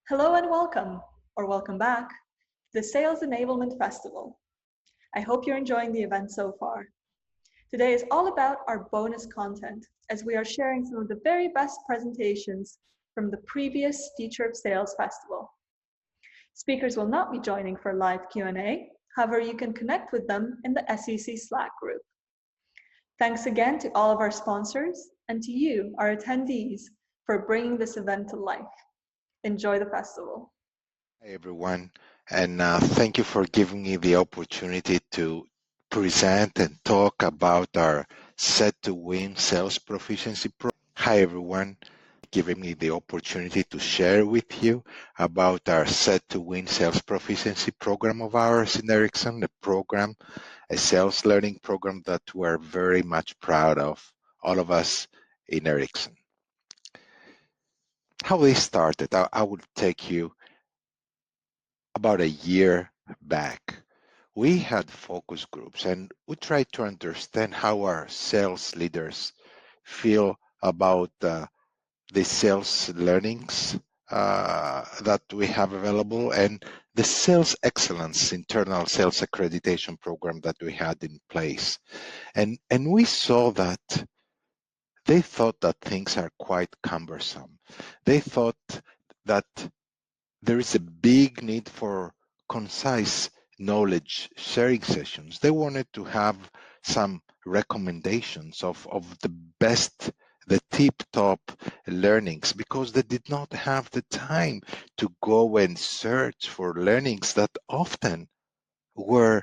Hello and welcome, or welcome back, to the Sales Enablement Festival. I hope you're enjoying the event so far. Today is all about our bonus content, as we are sharing some of the very best presentations from the previous Future of Sales Festival. Speakers will not be joining for live Q&A, however you can connect with them in the SEC Slack group. Thanks again to all of our sponsors and to you, our attendees, for bringing this event to life. Enjoy the festival. Hi, everyone, and thank you for giving me the opportunity to present and talk about our Set to Win Sales Proficiency Program. Hi, everyone, giving me the opportunity to share with you about our Set to Win Sales Proficiency Program of ours in Ericsson, a sales learning program that we're very much proud of, all of us in Ericsson. How they started, I will take you about a year back. We had focus groups and we tried to understand how our sales leaders feel about the sales learnings that we have available and the sales excellence internal sales accreditation program that we had in place. And we saw that they thought that things are quite cumbersome. They thought that there is a big need for concise knowledge sharing sessions. They wanted to have some recommendations of the best, the tip-top learnings, because they did not have the time to go and search for learnings that often were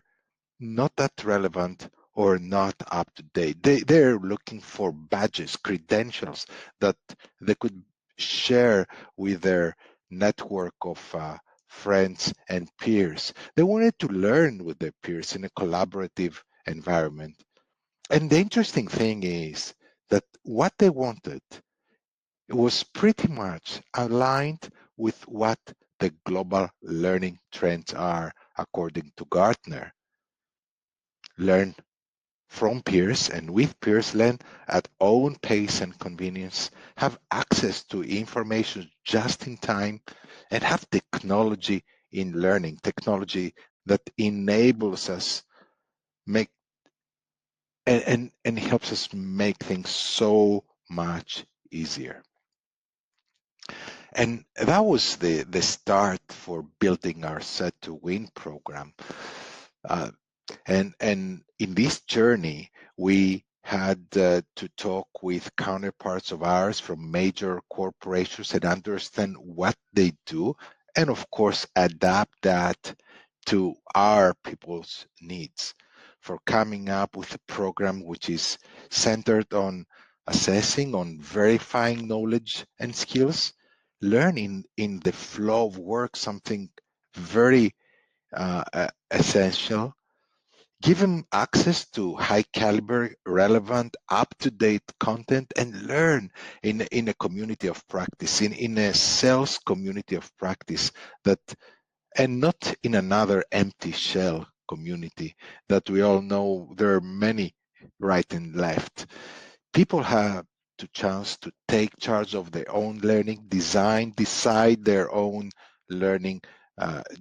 not that relevant or not up to date. They're looking for badges, credentials that they could share with their network of friends and peers. They wanted to learn with their peers in a collaborative environment. And the interesting thing is that what they wanted was pretty much aligned with what the global learning trends are according to Gartner. Learn from peers and with peers, learn at own pace and convenience, have access to information just in time, and have technology in learning, technology that enables us make and helps us make things so much easier. And that was the start for building our Set to Win program. And in this journey, we had to talk with counterparts of ours from major corporations and understand what they do, and of course, adapt that to our people's needs for coming up with a program which is centered on assessing, on verifying knowledge and skills, learning in the flow of work, something very essential. Give them access to high caliber, relevant, up-to-date content, and learn in a community of practice, in a sales community of practice, that, and not in another empty shell community that we all know there are many right and left. People have the chance to take charge of their own learning, decide their own learning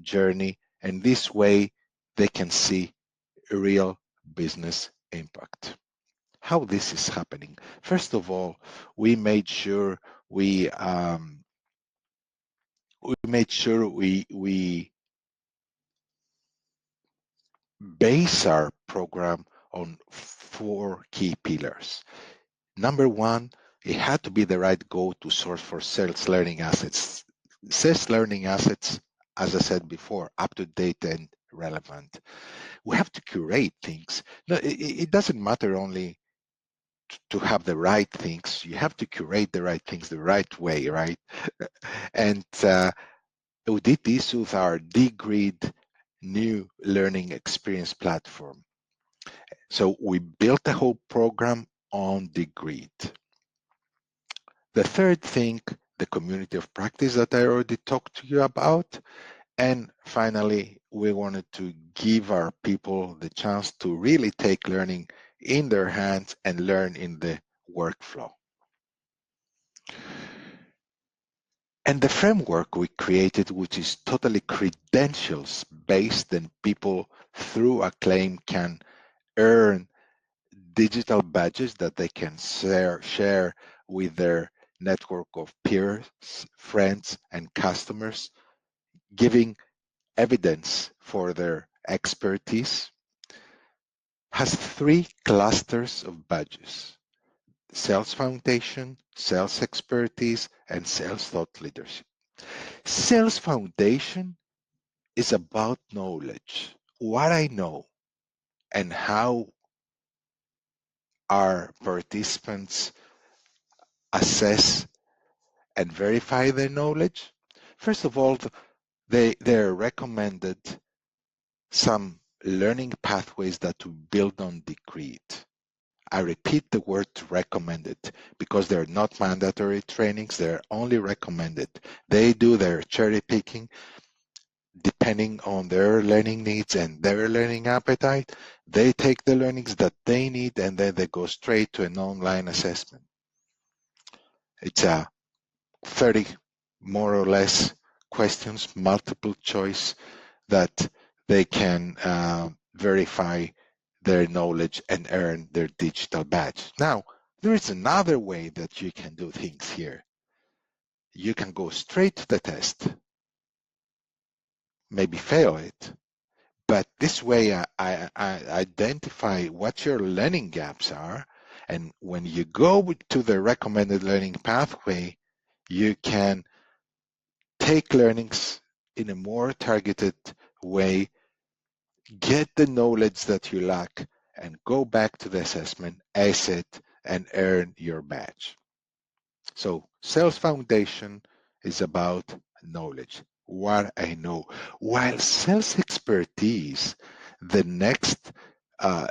journey, and this way they can see real business impact. How this is happening? First of all, we made sure we base our program on 4 key pillars. Number one, it had to be the right go-to source for sales learning assets. Sales learning assets, as I said before, up to date and relevant. We have to curate things. No, it doesn't matter only to have the right things. You have to curate the right things the right way, right? And we did this with our DGrid new learning experience platform. So we built the whole program on DGrid. The third thing, the community of practice that I already talked to you about. And finally, we wanted to give our people the chance to really take learning in their hands and learn in the workflow. And the framework we created, which is totally credentials based, and people through Acclaim can earn digital badges that they can share with their network of peers, friends, and customers, giving evidence for their expertise, has three clusters of badges: sales foundation, sales expertise, and sales thought leadership. Sales foundation is about knowledge, what I know, and how our participants assess and verify their knowledge. First of all, they're recommended some learning pathways that we build on Decreed. I repeat the word recommended because they're not mandatory trainings, they're only recommended. They do their cherry picking depending on their learning needs and their learning appetite. They take the learnings that they need and then they go straight to an online assessment. It's a 30 more or less questions, multiple choice, that they can verify their knowledge and earn their digital badge. Now, there is another way that you can do things here. You can go straight to the test, maybe fail it, but this way I identify what your learning gaps are, and when you go to the recommended learning pathway, you can take learnings in a more targeted way, get the knowledge that you lack, and go back to the assessment, ace it, and earn your badge. So sales foundation is about knowledge, what I know. While sales expertise, the next uh,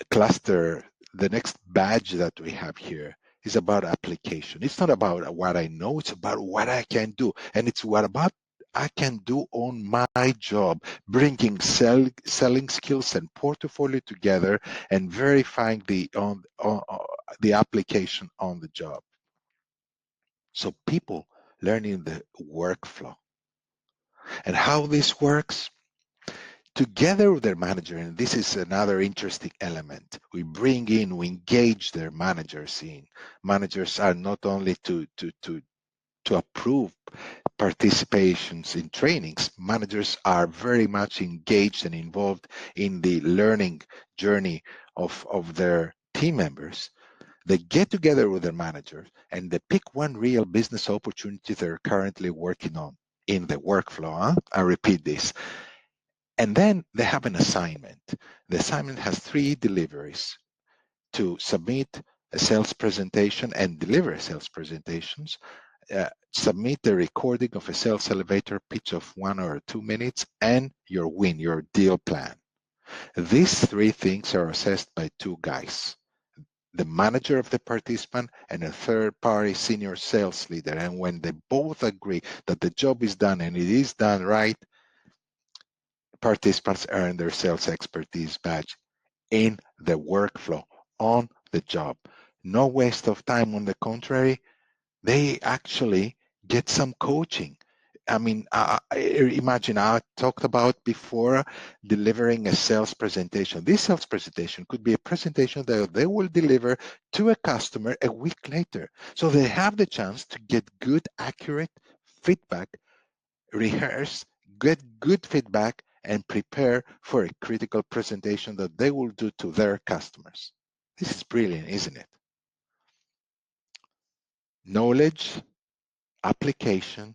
cluster, the next badge that we have here is about application. It's not about what I know, it's about what I can do. And it's what about I can do on my job, bringing selling skills and portfolio together and verifying the application on the job. So people learning the workflow and how this works together with their manager. And this is another interesting element. We engage their managers in. Managers are not only to approve participations in trainings. Managers are very much engaged and involved in the learning journey of their team members. They get together with their managers and they pick one real business opportunity they're currently working on in the workflow. I repeat this. And then they have an assignment. The assignment has 3 deliveries: to submit a sales presentation and deliver sales presentations, submit the recording of a sales elevator pitch of 1 or 2 minutes, and your win, your deal plan. These 3 things are assessed by 2 guys: the manager of the participant and a third-party senior sales leader. And when they both agree that the job is done and it is done right, participants earn their sales expertise badge in the workflow, on the job. No waste of time. On the contrary, they actually get some coaching. I mean, imagine I talked about before delivering a sales presentation. This sales presentation could be a presentation that they will deliver to a customer a week later. So they have the chance to get good, accurate feedback, rehearse, get good feedback, and prepare for a critical presentation that they will do to their customers. This is brilliant, isn't it? Knowledge, application,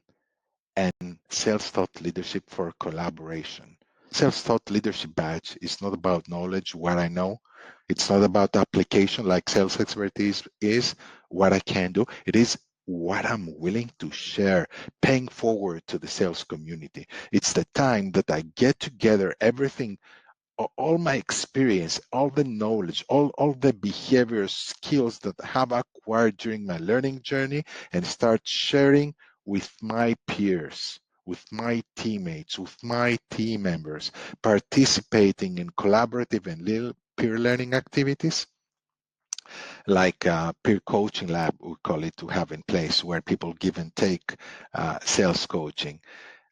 and sales thought leadership for collaboration. Sales thought leadership badge is not about knowledge, what I know. It's not about application like sales expertise is, what I can do. It is what I'm willing to share, paying forward to the sales community. It's the time that I get together everything, all my experience, all the knowledge, all the behavior skills that I have acquired during my learning journey, and start sharing with my peers, with my teammates, with my team members, participating in collaborative and peer learning activities. like a peer coaching lab, we call it, to have in place where people give and take sales coaching,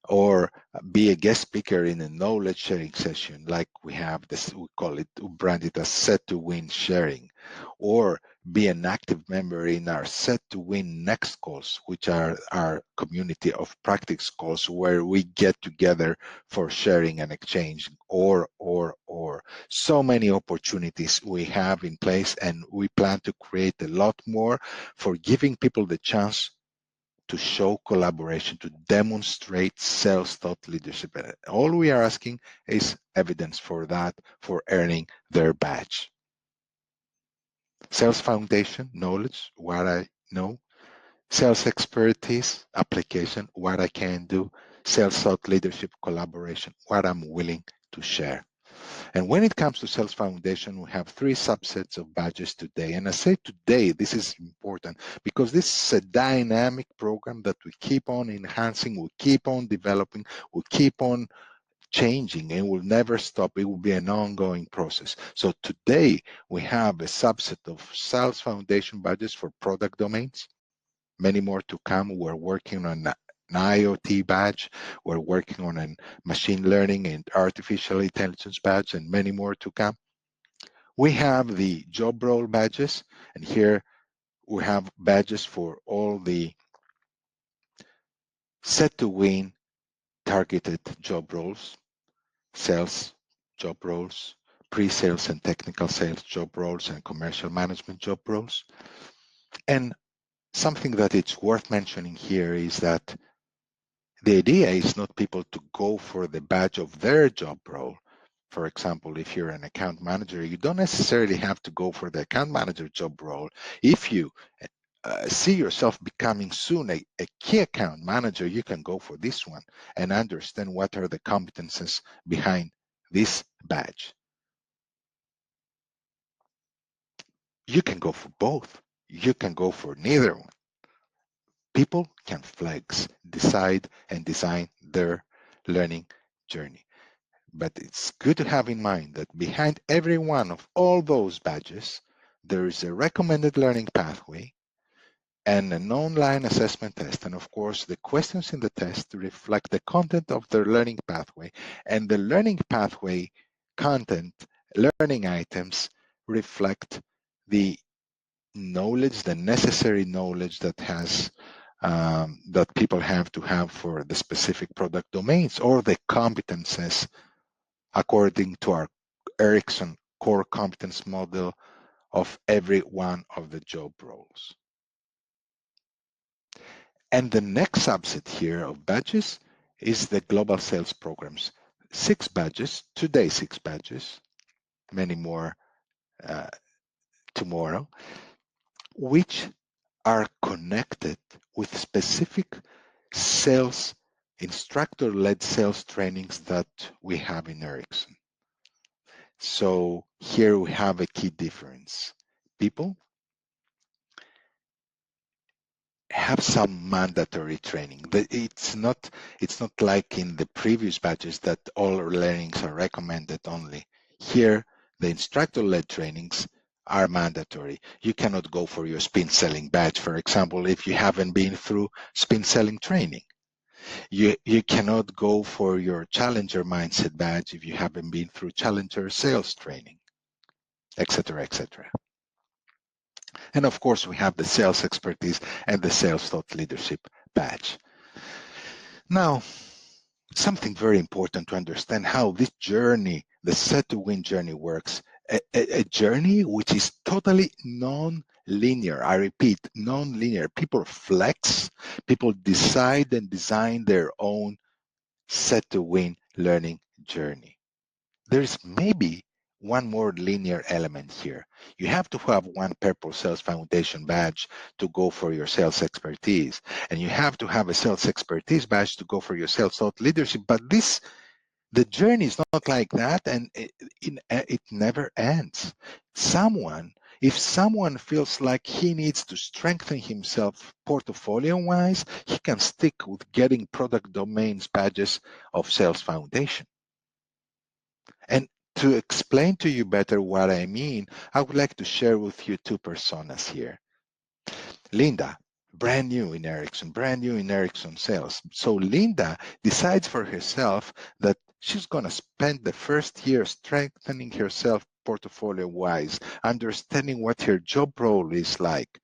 or be a guest speaker in a knowledge sharing session like we have this, we call it, we brand it as set to win sharing, or be an active member in our set to win next calls, which are our community of practice calls where we get together for sharing and exchange, or so many opportunities we have in place, and we plan to create a lot more for giving people the chance to show collaboration, to demonstrate sales thought leadership. And all we are asking is evidence for that, for earning their badge. Sales foundation, knowledge, what I know. Sales expertise, application, what I can do. Sales thought leadership, collaboration, what I'm willing to share. And when it comes to Sales Foundation, we have 3 subsets of badges today. And I say today, this is important because this is a dynamic program that we keep on enhancing, we keep on developing, we keep on changing, and will never stop. It will be an ongoing process. So today, we have a subset of Sales Foundation badges for product domains. Many more to come. We're working on an IoT badge. We're working on a machine learning and artificial intelligence badge, and many more to come. We have the job role badges, and here we have badges for all the set to win targeted job roles, sales job roles, pre-sales and technical sales job roles, and commercial management job roles. And something that it's worth mentioning here is that the idea is not people to go for the badge of their job role. For example, if you're an account manager, you don't necessarily have to go for the account manager job role. If you see yourself becoming soon a key account manager, you can go for this one and understand what are the competences behind this badge. You can go for both. You can go for neither one. People can flex, decide, and design their learning journey. But it's good to have in mind that behind every one of all those badges, there is a recommended learning pathway and an online assessment test. And of course, the questions in the test reflect the content of their learning pathway, and the learning pathway content, learning items reflect the knowledge, the necessary knowledge that people have to have for the specific product domains, or the competences according to our Erickson core competence model of every one of the job roles. And the next subset here of badges is the global sales programs. 6 badges, today 6 badges, many more tomorrow, which are connected with specific sales, instructor-led sales trainings that we have in Erickson. So here we have a key difference. People have some mandatory training. It's not like in the previous badges that all learnings are recommended only. Here, the instructor-led trainings are mandatory. You cannot go for your spin selling badge, for example, if you haven't been through spin selling training. You cannot go for your challenger mindset badge if you haven't been through challenger sales training, etc., etc. And of course, we have the sales expertise and the sales thought leadership badge. Now, something very important to understand how this journey, the set to win journey works, a journey which is totally non-linear. I repeat, non-linear. People flex, people decide and design their own set to win learning journey. There's maybe one more linear element here. You have to have one Purple Sales Foundation badge to go for your sales expertise. And you have to have a sales expertise badge to go for your sales thought leadership. But the journey is not like that, and it never ends. If someone feels like he needs to strengthen himself portfolio-wise, he can stick with getting product domains badges of Sales Foundation. And To explain to you better what I mean, I would like to share with you two personas here. Linda, brand new in Ericsson sales. So Linda decides for herself that she's going to spend the first year strengthening herself portfolio wise, understanding what her job role is like.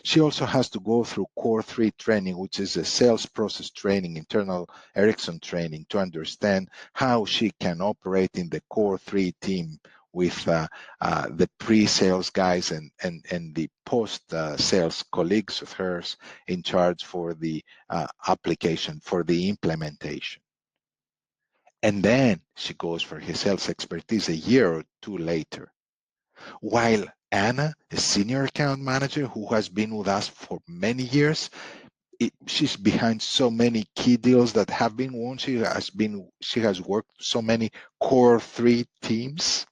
She also has to go through Core 3 training, which is a sales process training, internal Ericsson training, to understand how she can operate in the Core 3 team with the pre-sales guys and the post-sales colleagues of hers in charge for the application, for the implementation. And then she goes for her sales expertise a year or two later. While Anna, a senior account manager who has been with us for many years, she's behind so many key deals that have been won. She has worked so many core 3 teams.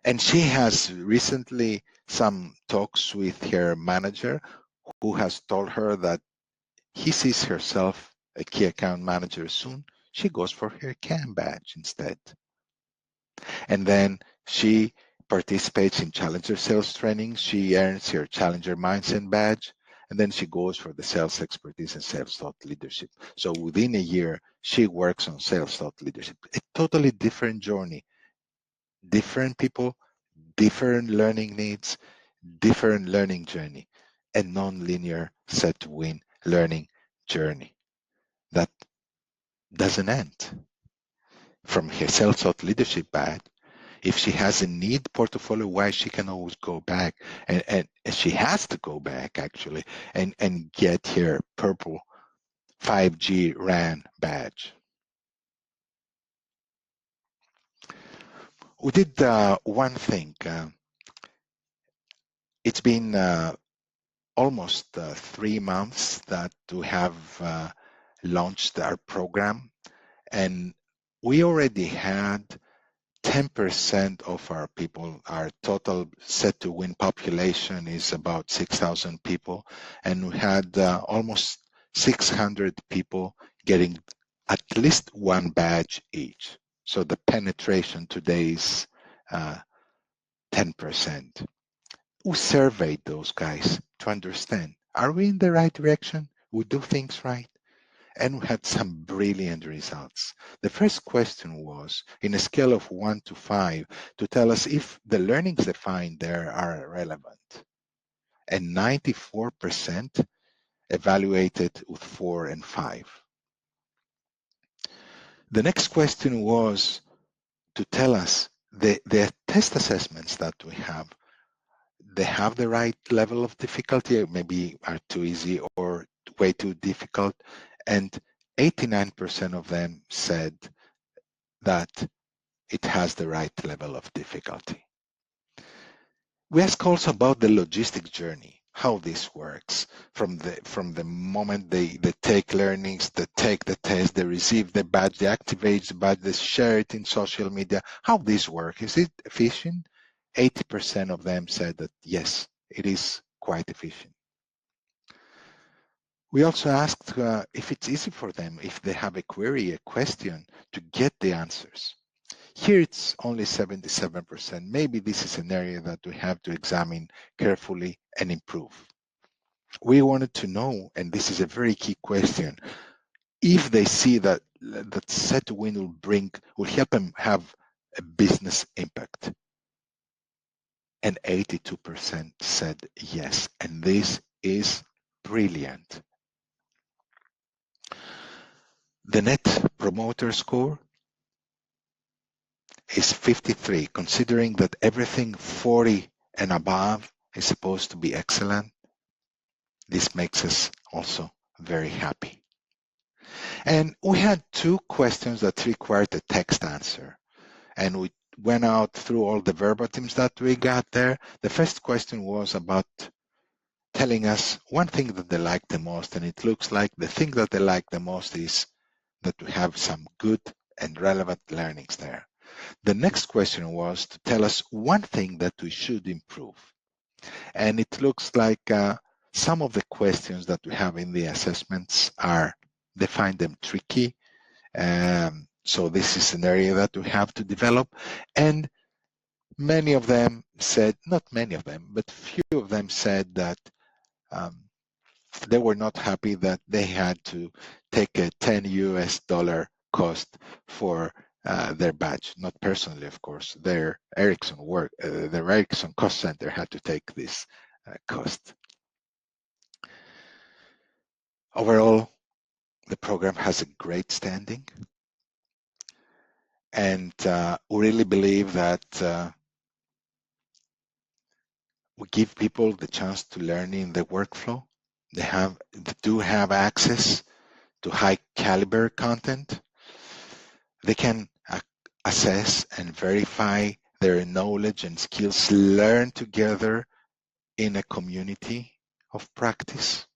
And she has recently some talks with her manager who has told her that he sees herself a key account manager soon. She goes for her CAM badge instead. And then she participates in Challenger sales training. She earns her Challenger Mindset badge, and then she goes for the sales expertise and sales thought leadership. So within a year, she works on sales thought leadership. A totally different journey, different people, different learning needs, different learning journey, a non-linear set to win learning journey that doesn't end. From her sales thought leadership badge, if she has a need portfolio-wise, she can always go back, and she has to go back actually, and get her purple 5G RAN badge. We did one thing. It's been almost 3 months that we have launched our program, and we already had 10% of our people. Our total set to win population is about 6,000 people, and we had almost 600 people getting at least one badge each. So the penetration today is 10%. We surveyed those guys to understand, are we in the right direction? We do things right? And we had some brilliant results. The first question was, in a scale of 1 to 5, to tell us if the learnings defined there are relevant. And 94% evaluated with 4 and 5. The next question was to tell us the test assessments that we have, they have the right level of difficulty, maybe are too easy or way too difficult. And 89% of them said that it has the right level of difficulty. We ask also about the logistic journey, how this works from the moment they take learnings, they take the test, they receive the badge, they activate the badge, they share it in social media, how this works. Is it efficient? 80% of them said that yes, it is quite efficient. We also asked if it's easy for them, if they have a query, a question, to get the answers. Here it's only 77%. Maybe this is an area that we have to examine carefully and improve. We wanted to know, and this is a very key question, if they see that set to win will help them have a business impact. And 82% said yes, and this is brilliant. The net promoter score is 53, considering that everything 40 and above is supposed to be excellent. This makes us also very happy. And we had 2 questions that required a text answer. And we went out through all the verbatims that we got there. The first question was about telling us one thing that they like the most, and it looks like the thing that they like the most is that we have some good and relevant learnings there. The next question was to tell us one thing that we should improve. And it looks like some of the questions that we have in the assessments they find them tricky. So this is an area that we have to develop. And many of them said, not many of them, but few of them said that they were not happy that they had to take a $10 cost for their badge. Not personally, of course. Their Ericsson cost center had to take this cost. Overall, the program has a great standing, and we really believe that we give people the chance to learn in the workflow. They do have access to high caliber content. They can assess and verify their knowledge and skills, learn together in a community of practice.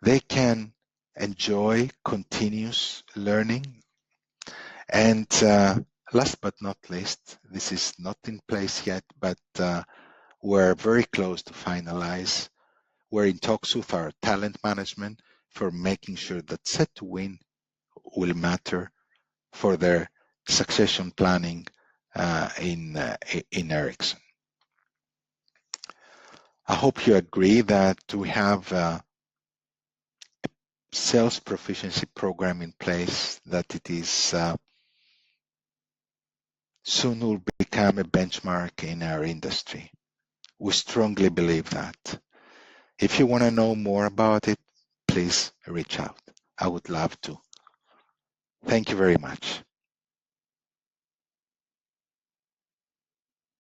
They can enjoy continuous learning. And last but not least, this is not in place yet, but we're very close to finalize. We're in talks with our talent management for making sure that Set to Win will matter for their succession planning in Ericsson. I hope you agree that we have a sales proficiency program in place, that it is soon will become a benchmark in our industry. We strongly believe that. If you want to know more about it, please reach out. I would love to. Thank you very much.